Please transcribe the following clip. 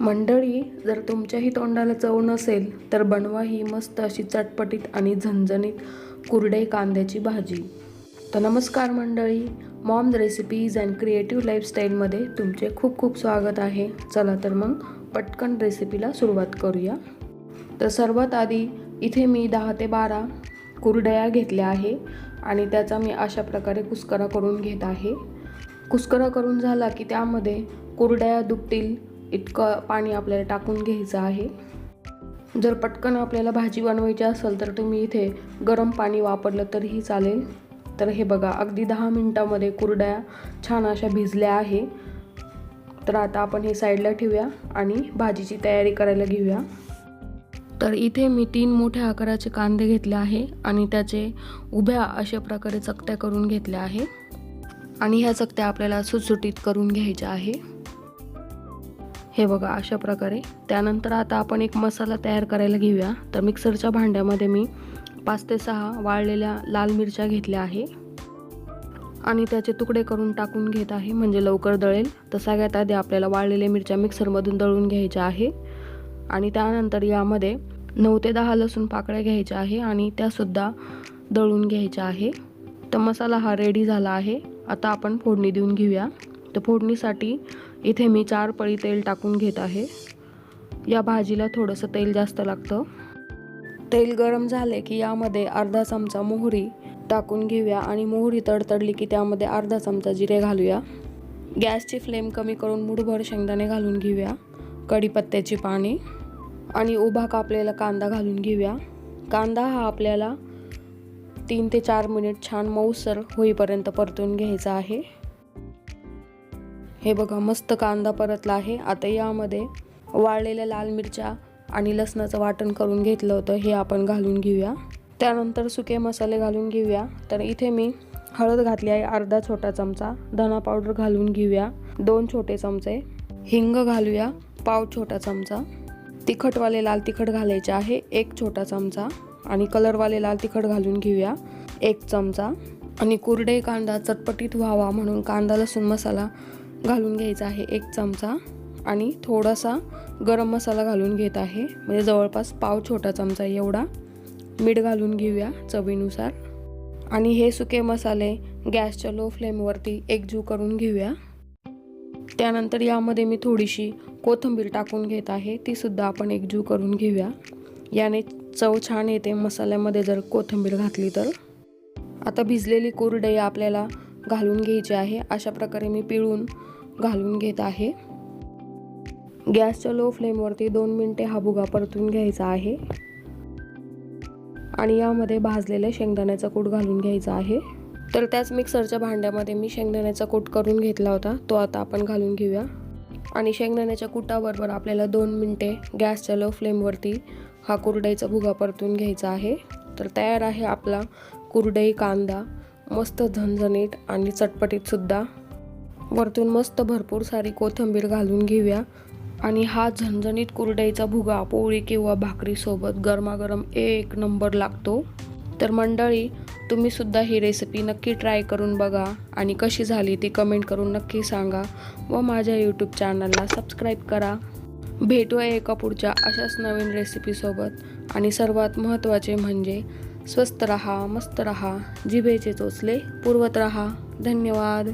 मंडळी, जर तुमच्याही तोंडाला चव नसेल तर बनवा ही मस्त अशी चटपटीत आणि झणझणीत कुरडई कांद्याची भाजी. तर नमस्कार मंडळी, मॉम्स रेसिपीज अँड क्रिएटिव्ह लाईफस्टाईलमध्ये तुमचे खूप खूप स्वागत आहे. चला तर मग पटकन रेसिपीला सुरुवात करूया. तर सर्वात आधी इथे मी 10 ते 12 कुरडया घेतल्या आहे आणि त्याचा मी अशा प्रकारे कुस्करा करून घेत आहे. कुस्करा करून झाला की त्यामध्ये कुरडया दुखतील इतकं पाणी आपल्याला टाकून घ्यायचं आहे. जर पटकन आपल्याला भाजी बनवायची असेल तर तुम्ही इथे गरम पाणी वापरलं तरीही चालेल. तर हे बघा, अगदी 10 मिनिटामध्ये कुरडया छान अशा भिजल्या आहे. तर आता आपण हे साईडला ठेवूया आणि भाजीची तयारी करायला घेऊया. तर इथे मी 3 मोठ्या आकाराचे कांदे घेतले आहे आणि त्याचे उभ्या अशा प्रकारे चकत्या करून घेतल्या आहे आणि ह्या चकत्या आपल्याला सुटसुटीत करून घ्यायच्या आहे. हे बघा अशा प्रकारे. त्यानंतर आता आपण एक मसाला तयार करायला घेऊया. तर मिक्सरच्या भांड्यामध्ये मी 5 ते 6 वाळलेल्या लाल मिरच्या घेतल्या आहे आणि त्याचे तुकडे करून टाकून घेत आहे, म्हणजे लवकर दळेल. तर सगळ्यात आधी आपल्याला वाळलेल्या मिरच्या मिक्सरमधून दळून घ्यायच्या आहे आणि त्यानंतर यामध्ये 9 ते 10 लसूण पाकळ्या घ्यायच्या आहे आणि त्यासुद्धा दळून घ्यायच्या आहे. तर मसाला हा रेडी झाला आहे. आता आपण फोडणी देऊन घेऊया. तर फोडणीसाठी इथे मी 4 पळी तेल टाकून घेत आहे. या भाजीला थोडंसं तेल जास्त लागतं. तेल गरम झाले की यामध्ये अर्धा चमचा मोहरी टाकून घेऊया आणि मोहरी तडतडली की त्यामध्ये अर्धा चमचा जिरे घालूया. गॅसची फ्लेम कमी करून मुठभर शेंगदाणे घालून घेऊया, कढीपत्त्याची पाने आणि उभा कापलेला कांदा घालून घेऊया. कांदा हा आपल्याला 3 ते 4 मिनिट छान मऊसर होईपर्यंत परतून घ्यायचा आहे. हे बघा, मस्त कांदा परतला आहे. आता यामध्ये वाळलेल्या लाल मिरच्या आणि लसणाचं वाटण करून घेतलं होतं हे आपण घालून घेऊया. त्यानंतर सुके मसाले घालून घेऊया. तर इथे मी हळद घातली आहे अर्धा छोटा चमचा, धना पावडर घालून घेऊया 2 छोटे चमचे, हिंग घालूया पाव छोटा चमचा, तिखटवाले लाल तिखट घालायचे आहे 1 छोटा चमचा आणि कलरवाले लाल तिखट घालून घेऊया 1 चमचा आणि कुरडई कांदा चटपटीत व्हावा म्हणून कांदा लसूण मसाला घालून घ्यायचा आहे 1 चमचा आणि थोडासा गरम मसाला घालून घेत आहे, म्हणजे जवळपास पाव छोटा चमचा एवढा. मीठ घालून घेऊया चवीनुसार आणि हे सुके मसाले गॅसच्या लो फ्लेमवरती एकजीव करून घेऊया. त्यानंतर यामध्ये मी थोडीशी कोथिंबीर टाकून घेत आहे, ती सुद्धा आपण एकजीव करून घेऊया. याने चव छान येते मसाल्यामध्ये जर कोथिंबीर घातली तर. आता भिजलेली कुरडई आपल्याला घालून घ्यायची आहे. अशा प्रकारे मी पिळून घालून घेत आहे. गॅसच्या लो फ्लेमवरती 2 मिनिटे हा भुगा परतून घ्यायचा आहे आणि यामध्ये भाजलेल्या शेंगदाण्याचा कूट घालून घ्यायचा आहे. तर त्याच मिक्सरच्या भांड्यामध्ये मी शेंगदाण्याचा कूट करून घेतला होता, तो आता आपण घालून घेऊया आणि शेंगदाण्याच्या कुटाबरोबर आपल्याला 2 मिनिटे गॅसच्या लो फ्लेमवरती हा कुरडईचा भुगा परतून घ्यायचा आहे. तर तयार आहे आपला कुरडई कांदा, मस्त झणझणीत आणि चटपटीत सुद्धा. वरतून मस्त भरपूर सारी कोथिंबीर घालून घेऊया आणि हा झणझणीत कुरडईचा भुगा पोळी किंवा भाकरीसोबत गरमागरम 1 नंबर लागतो. तर मंडळी, तुम्ही सुद्धा ही रेसिपी नक्की ट्राय करून बघा आणि कशी झाली ती कमेंट करून नक्की सांगा व माझ्या यूट्यूब चॅनलला सबस्क्राईब करा. भेटूया एका पुढच्या अशाच नवीन रेसिपीसोबत आणि सर्वात महत्त्वाचे म्हणजे स्वस्त रहा, मस्त रहा, जिभेचे चोचले पुरवत रहा. धन्यवाद.